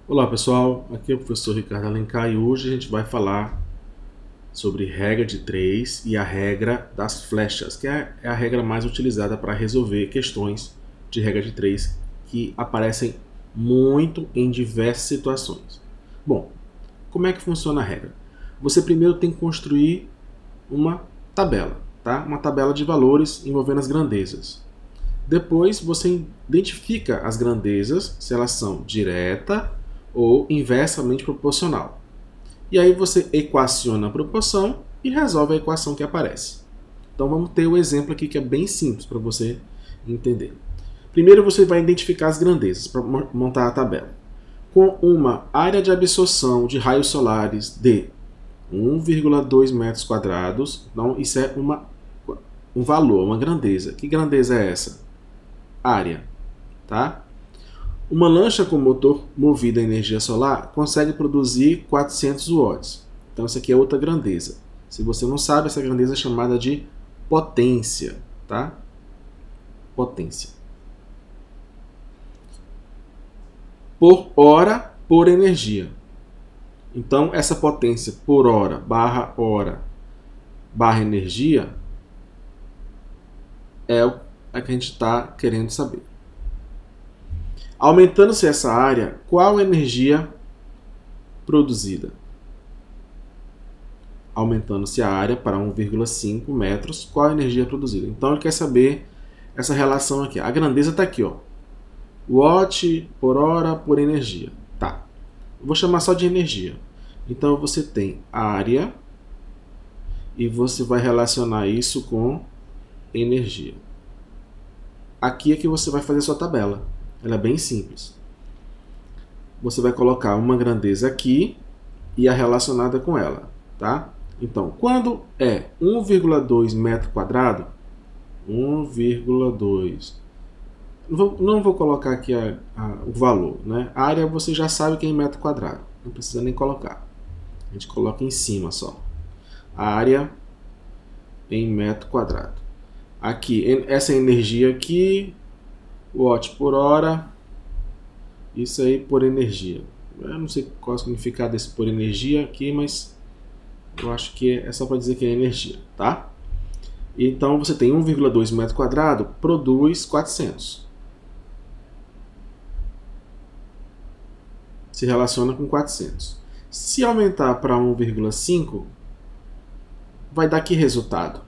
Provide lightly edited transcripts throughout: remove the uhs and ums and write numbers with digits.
Olá pessoal, aqui é o professor Ricardo Alencar e hoje a gente vai falar sobre regra de 3 e a regra das flechas, que é a regra mais utilizada para resolver questões de regra de 3 que aparecem muito em diversas situações. Bom, como é que funciona a regra? Você primeiro tem que construir uma tabela, tá? Uma tabela de valores envolvendo as grandezas. Depois você identifica as grandezas, se elas são direta ou inversamente proporcional. E aí você equaciona a proporção e resolve a equação que aparece. Então vamos ter um exemplo aqui que é bem simples para você entender. Primeiro você vai identificar as grandezas para montar a tabela. Com uma área de absorção de raios solares de 1,2 metros quadrados, então isso é um valor, uma grandeza. Que grandeza é essa? Área, tá? Uma lancha com motor movido a energia solar consegue produzir 400 watts. Então, essa aqui é outra grandeza. Se você não sabe, essa grandeza é chamada de potência, tá? Potência. Por hora, por energia. Então, essa potência por hora, barra energia, é o que a gente está querendo saber. Aumentando-se essa área, qual energia produzida? Aumentando-se a área para 1,5 metros, qual a energia produzida? Então ele quer saber essa relação aqui. A grandeza está aqui, ó. Watt por hora por energia. Tá. Eu vou chamar só de energia. Então você tem área e você vai relacionar isso com energia. Aqui é que você vai fazer a sua tabela. Ela é bem simples. Você vai colocar uma grandeza aqui e a relacionada com ela, tá? Então, quando é 1,2 metro quadrado, 1,2, não vou colocar aqui o valor, né? A área você já sabe que é em metro quadrado, não precisa nem colocar. A gente coloca em cima só. A área em metro quadrado. Aqui, essa energia aqui, watt por hora, isso aí por energia. Eu não sei qual é o significado desse por energia aqui, mas eu acho que é só para dizer que é energia, tá? Então você tem 1,2 metro quadrado, produz 400. Se relaciona com 400. Se aumentar para 1,5, vai dar que resultado?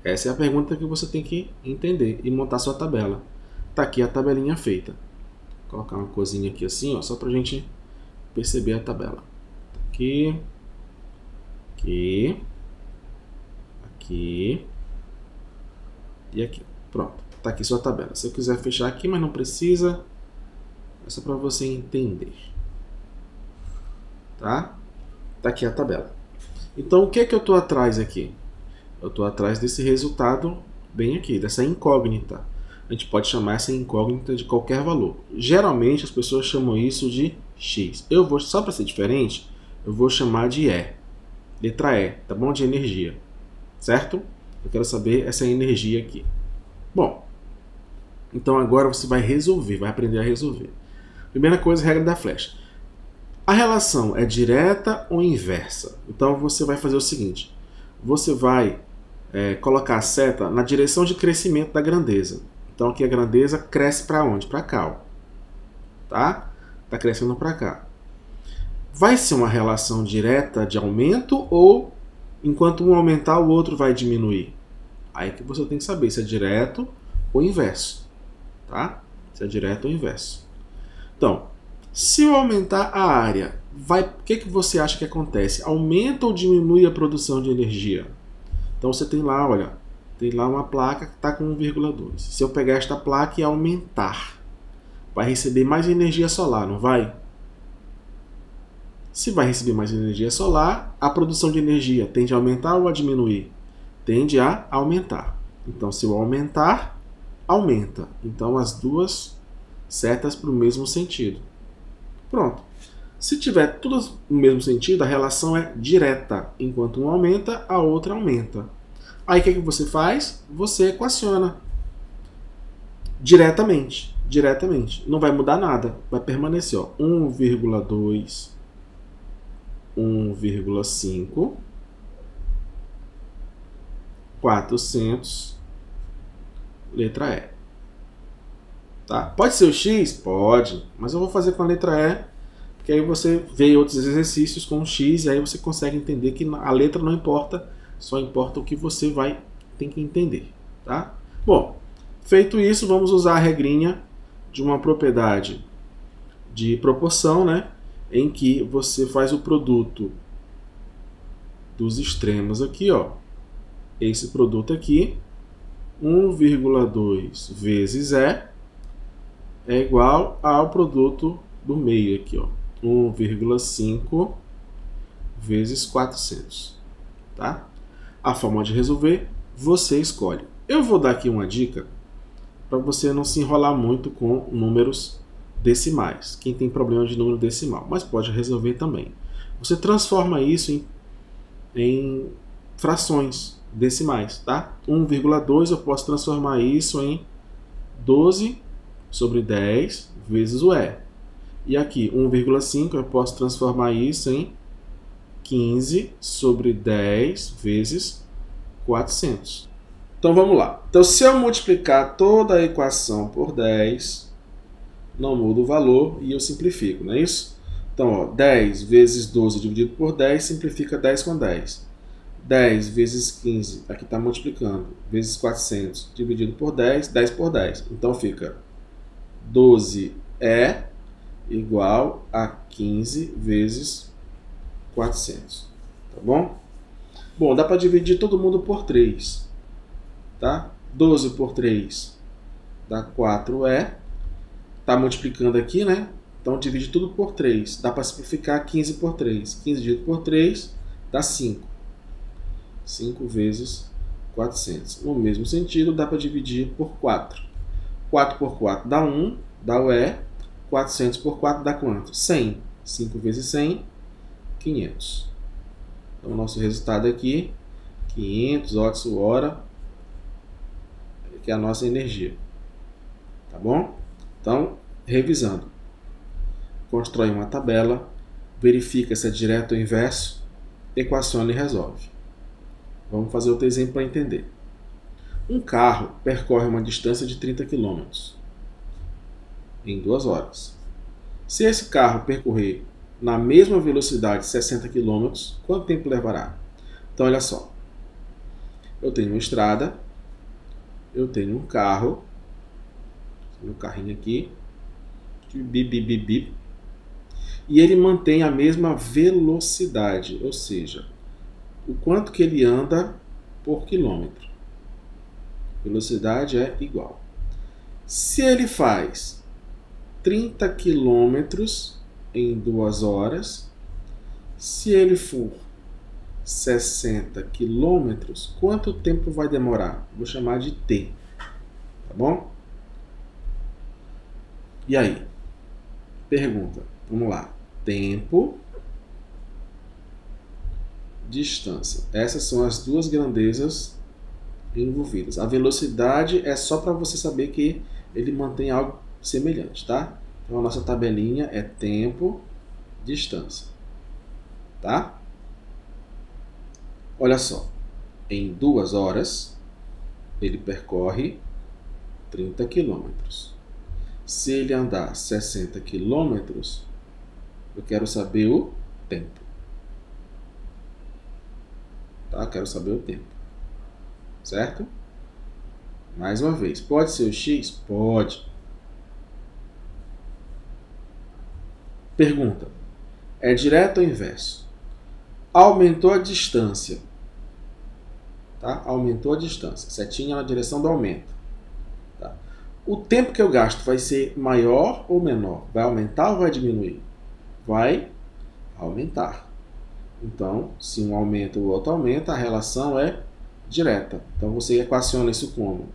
Essa é a pergunta que você tem que entender e montar sua tabela. Tá aqui a tabelinha feita. Vou colocar uma coisinha aqui assim, ó, só pra gente perceber a tabela. Aqui, aqui, aqui e aqui. Pronto, tá aqui sua tabela. Se eu quiser fechar aqui, mas não precisa, é só para você entender. Tá? Tá aqui a tabela. Então, o que é que eu tô atrás aqui? Eu tô atrás desse resultado bem aqui, dessa incógnita. A gente pode chamar essa incógnita de qualquer valor. Geralmente as pessoas chamam isso de X. Eu vou, só para ser diferente, eu vou chamar de E. Letra E, tá bom? De energia. Certo? Eu quero saber essa energia aqui. Bom, então agora você vai resolver, vai aprender a resolver. Primeira coisa, regra da flecha. A relação é direta ou inversa? Então você vai fazer o seguinte. Você vai colocar a seta na direção de crescimento da grandeza. Então aqui a grandeza cresce para onde? Para cá, ó. Tá? Tá crescendo para cá. Vai ser uma relação direta de aumento ou enquanto um aumentar o outro vai diminuir? Aí que você tem que saber se é direto ou inverso, tá? Se é direto ou inverso. Então, se eu aumentar a área, o que você acha que acontece? Aumenta ou diminui a produção de energia? Então você tem lá, olha, tem lá uma placa que está com 1,2. Se eu pegar esta placa e aumentar, vai receber mais energia solar, não vai? Se vai receber mais energia solar, a produção de energia tende a aumentar ou a diminuir? Tende a aumentar. Então, se eu aumentar, aumenta. Então, as duas setas para o mesmo sentido. Pronto. Se tiver tudo no mesmo sentido, a relação é direta. Enquanto um aumenta, a outra aumenta. Aí o que você faz? Você equaciona diretamente. diretamente. Não vai mudar nada, vai permanecer, ó, 1,2, 1,5, 400, letra E. Tá? Pode ser o X? Pode, mas eu vou fazer com a letra E, que aí você vê outros exercícios com o X e aí você consegue entender que a letra não importa, só importa o que você tem que entender. Tá? Bom, feito isso, vamos usar a regrinha de uma propriedade de proporção, né, em que você faz o produto dos extremos aqui, ó, esse produto aqui, 1,2 vezes E é igual ao produto do meio aqui, ó, 1,5 vezes 400, tá? A forma de resolver, você escolhe. Eu vou dar aqui uma dica para você não se enrolar muito com números decimais. Quem tem problema de número decimal, mas pode resolver também. Você transforma isso em frações decimais, tá? 1,2 eu posso transformar isso em 12 sobre 10 vezes o E. E aqui, 1,5 eu posso transformar isso em 15 sobre 10 vezes 400. Então vamos lá. Então se eu multiplicar toda a equação por 10, não muda o valor e eu simplifico, não é isso? Então, ó, 10 vezes 12 dividido por 10 simplifica 10 com 10. 10 vezes 15, aqui está multiplicando, vezes 400 dividido por 10, 10 por 10. Então fica 12E igual a 15 vezes 400. Tá bom? Bom, dá para dividir todo mundo por 3. Tá? 12 por 3 dá 4E. Está multiplicando aqui, né? Então divide tudo por 3. Dá para simplificar 15 por 3. 15 dividido por 3 dá 5. 5 vezes 400. No mesmo sentido, dá para dividir por 4. 4 por 4 dá 1, dá o E. 400 por 4 dá quanto? 100. 5 vezes 100, 500. Então, o nosso resultado aqui, 500 watts-hora, que é a nossa energia. Tá bom? Então, revisando. Constrói uma tabela, verifica se é direto ou inverso, equaciona e resolve. Vamos fazer outro exemplo para entender. Um carro percorre uma distância de 30 km em 2 horas. Se esse carro percorrer na mesma velocidade 60 km, quanto tempo levará? Então, olha só. Eu tenho uma estrada, eu tenho um carro, meu carrinho aqui, e ele mantém a mesma velocidade, ou seja, o quanto que ele anda por quilômetro. Velocidade é igual. Se ele faz 30 quilômetros em 2 horas, se ele for 60 quilômetros, quanto tempo vai demorar? Vou chamar de T, tá bom? E aí? Pergunta, vamos lá. Tempo, distância. Essas são as duas grandezas envolvidas. A velocidade é só para você saber que ele mantém algo semelhante, tá? Então a nossa tabelinha é tempo, distância, tá? Olha só, em 2 horas ele percorre 30 quilômetros. Se ele andar 60 quilômetros, eu quero saber o tempo. Tá? Quero saber o tempo. Certo? Mais uma vez, pode ser o X? Pode. Pergunta. É direto ou inverso? Aumentou a distância. Tá? Aumentou a distância. Setinha na direção do aumento. Tá? O tempo que eu gasto vai ser maior ou menor? Vai aumentar ou vai diminuir? Vai aumentar. Então, se um aumenta e o outro aumenta, a relação é direta. Então, você equaciona isso como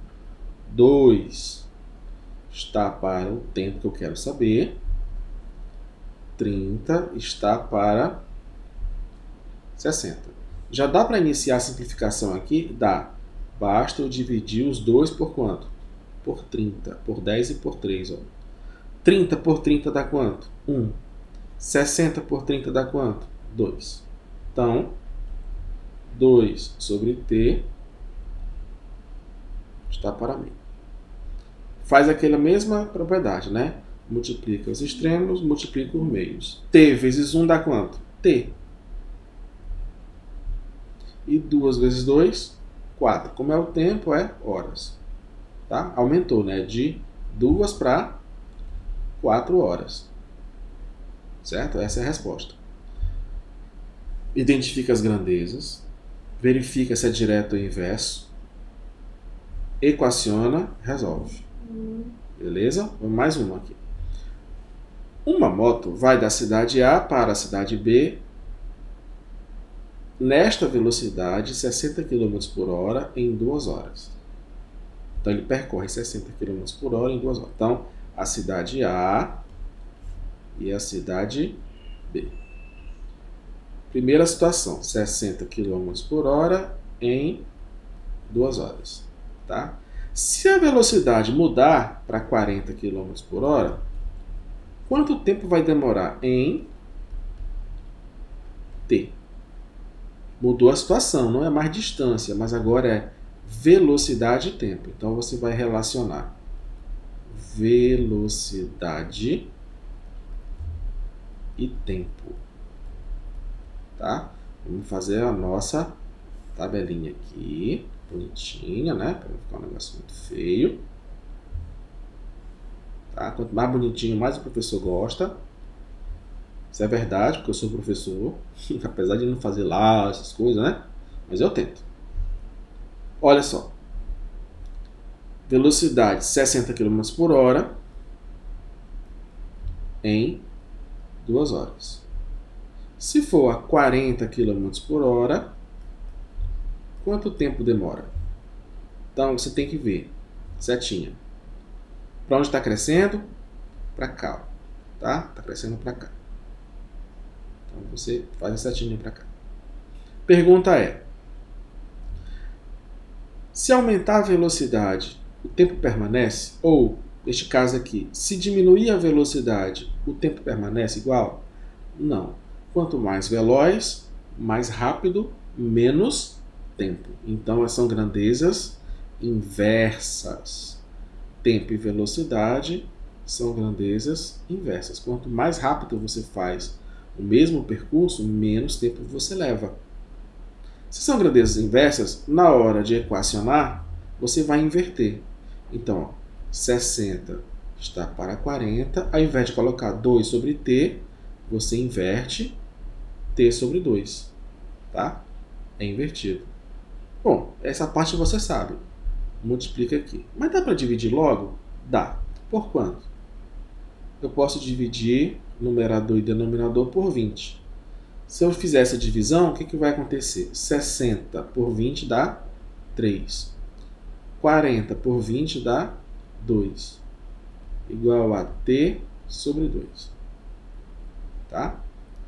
2 está para o tempo que eu quero saber, 30 está para 60. Já dá para iniciar a simplificação aqui? Dá. Basta eu dividir os 2 por quanto? por 30, por 10 e por 3. Ó. 30 por 30 dá quanto? 1. 60 por 30 dá quanto? 2. Então, 2 sobre t está para mim. Faz aquela mesma propriedade, né? Multiplica os extremos, multiplica os meios. T vezes 1 dá quanto? T. E 2 vezes 2, 4. Como é o tempo, é horas. Tá? Aumentou, né? De 2 para 4 horas. Certo? Essa é a resposta. Identifica as grandezas. Verifica se é direto ou inverso. Equaciona, resolve. Beleza? Vamos mais uma aqui. Uma moto vai da cidade A para a cidade B nesta velocidade 60 km por hora em 2 horas. Então ele percorre 60 km por hora em 2 horas. Então a cidade A e a cidade B. Primeira situação, 60 km por hora em 2 horas. Tá? Se a velocidade mudar para 40 km por hora, quanto tempo vai demorar em t? Mudou a situação, não é mais distância, mas agora é velocidade e tempo. Então você vai relacionar velocidade e tempo. Tá? Vamos fazer a nossa tabelinha aqui, bonitinha, né? Para não ficar um negócio muito feio. Tá? Quanto mais bonitinho, mais o professor gosta. Isso é verdade, porque eu sou professor, apesar de não fazer lá essas coisas, né? Mas eu tento. Olha só. Velocidade 60 km por hora em 2 horas. Se for a 40 km por hora, quanto tempo demora? Então você tem que ver. Setinha. Para onde está crescendo? Para cá. Tá? Está crescendo para cá. Então você faz a setinha para cá. Pergunta é: se aumentar a velocidade, o tempo permanece? Ou, neste caso aqui, se diminuir a velocidade, o tempo permanece igual? Não. Quanto mais veloz, mais rápido, menos tempo. Então, são grandezas inversas. Tempo e velocidade são grandezas inversas. Quanto mais rápido você faz o mesmo percurso, menos tempo você leva. Se são grandezas inversas, na hora de equacionar, você vai inverter. Então, 60 está para 40. Ao invés de colocar 2 sobre t, você inverte t sobre 2. Tá? É invertido. Bom, essa parte você sabe. Multiplica aqui. Mas dá para dividir logo? Dá. Por quanto? Eu posso dividir numerador e denominador por 20. Se eu fizer essa divisão, o que vai acontecer? 60 por 20 dá 3. 40 por 20 dá 2. Igual a t sobre 2. Tá?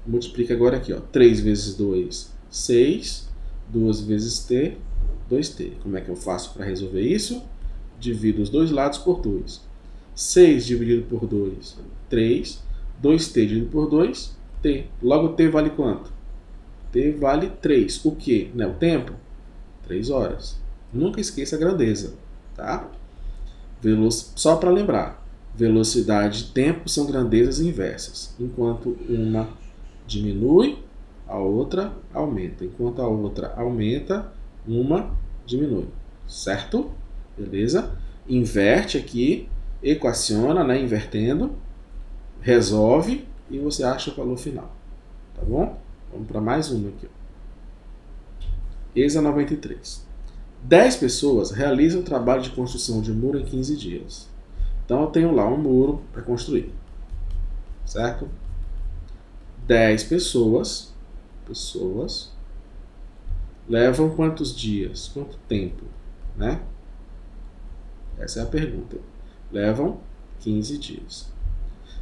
Multiplica agora aqui. Ó. 3 vezes 2, 6. 2 vezes t, 2t. Como é que eu faço para resolver isso? Divido os dois lados por 2. 6 dividido por 2, 3. 2t dividido por 2, t. Logo, t vale quanto? T vale 3. O que? Né? O tempo? 3 horas. Nunca esqueça a grandeza. Tá? Só para lembrar. Velocidade e tempo são grandezas inversas. Enquanto uma diminui, a outra aumenta. Enquanto a outra aumenta, uma diminui. Certo? Beleza? Inverte aqui, equaciona, né? Invertendo, resolve e você acha o valor final. Tá bom? Vamos para mais uma aqui. Exa 93. 10 pessoas realizam o trabalho de construção de um muro em 15 dias. Então eu tenho lá um muro para construir. Certo? 10 pessoas levam quantos dias? Quanto tempo? Né? Essa é a pergunta. Levam 15 dias.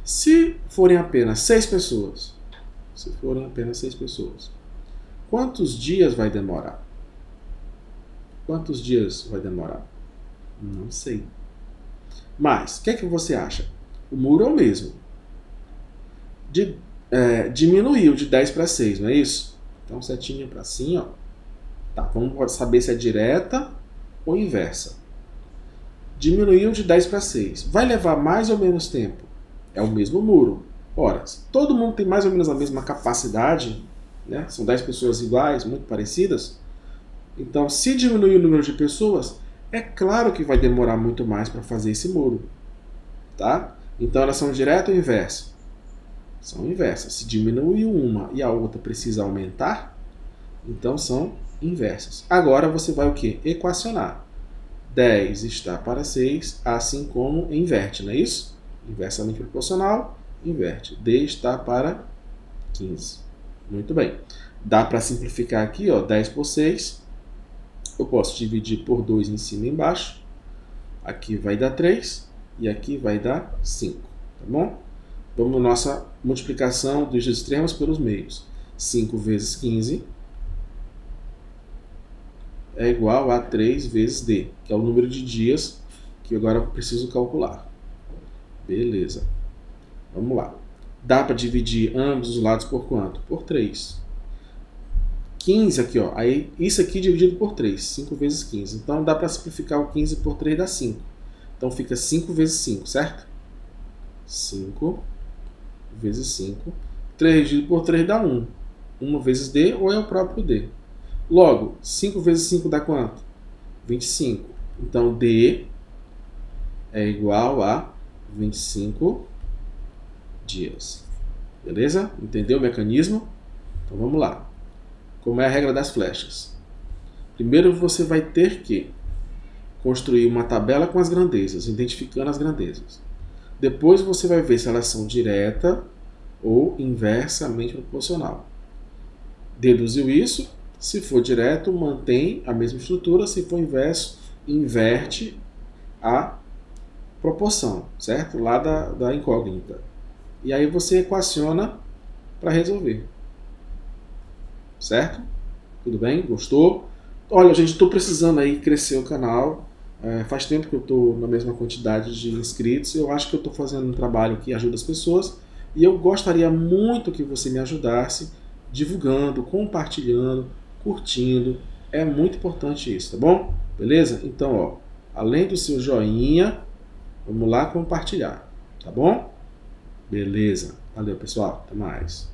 Se forem apenas 6 pessoas, quantos dias vai demorar? Quantos dias vai demorar? Não sei. Mas, o que é que você acha? O muro é o mesmo. Diminuiu de 10 para 6, não é isso? Então, setinha para cima, ó. Tá, vamos saber se é direta ou inversa. Diminuiu de 10 para 6. Vai levar mais ou menos tempo? É o mesmo muro. Ora, se todo mundo tem mais ou menos a mesma capacidade, né? São 10 pessoas iguais, muito parecidas, então se diminuir o número de pessoas, é claro que vai demorar muito mais para fazer esse muro. Tá? Então elas são direta ou inversa? São inversas. Se diminuiu uma e a outra precisa aumentar, então são inversas. Agora você vai o quê? Equacionar. 10 está para 6, assim como inverte, não é isso? Inversamente proporcional, inverte. D está para 15. Muito bem. Dá para simplificar aqui, ó, 10 por 6. Eu posso dividir por 2 em cima e embaixo. Aqui vai dar 3 e aqui vai dar 5. Tá bom? Vamos na nossa multiplicação dos extremos pelos meios. 5 vezes 15 é igual a 3 vezes D, que é o número de dias que agora eu preciso calcular. Beleza. Vamos lá. Dá para dividir ambos os lados por quanto? Por 3. 15 aqui, ó. Aí, isso aqui dividido por 3. 5 vezes 15. Então, dá para simplificar o 15 por 3 dá 5. Então, fica 5 vezes 5, certo? 5 vezes 5. 3 dividido por 3 dá 1. 1 vezes D ou é o próprio D. Logo, 5 vezes 5 dá quanto? 25. Então, D é igual a 25 dias. Beleza? Entendeu o mecanismo? Então, vamos lá. Como é a regra das flechas? Primeiro, você vai ter que construir uma tabela com as grandezas, identificando as grandezas. Depois, você vai ver se elas são direta ou inversamente proporcional. Deduziu isso? Se for direto, mantém a mesma estrutura. Se for inverso, inverte a proporção, certo? Lá da incógnita. E aí você equaciona para resolver. Certo? Tudo bem? Gostou? Olha, gente, estou precisando aí crescer o canal. Faz tempo que eu estou na mesma quantidade de inscritos. Eu acho que eu estou fazendo um trabalho que ajuda as pessoas. E eu gostaria muito que você me ajudasse divulgando, compartilhando, curtindo. É muito importante isso, tá bom? Beleza? Então, ó, além do seu joinha, vamos lá compartilhar, tá bom? Beleza. Valeu, pessoal. Até mais.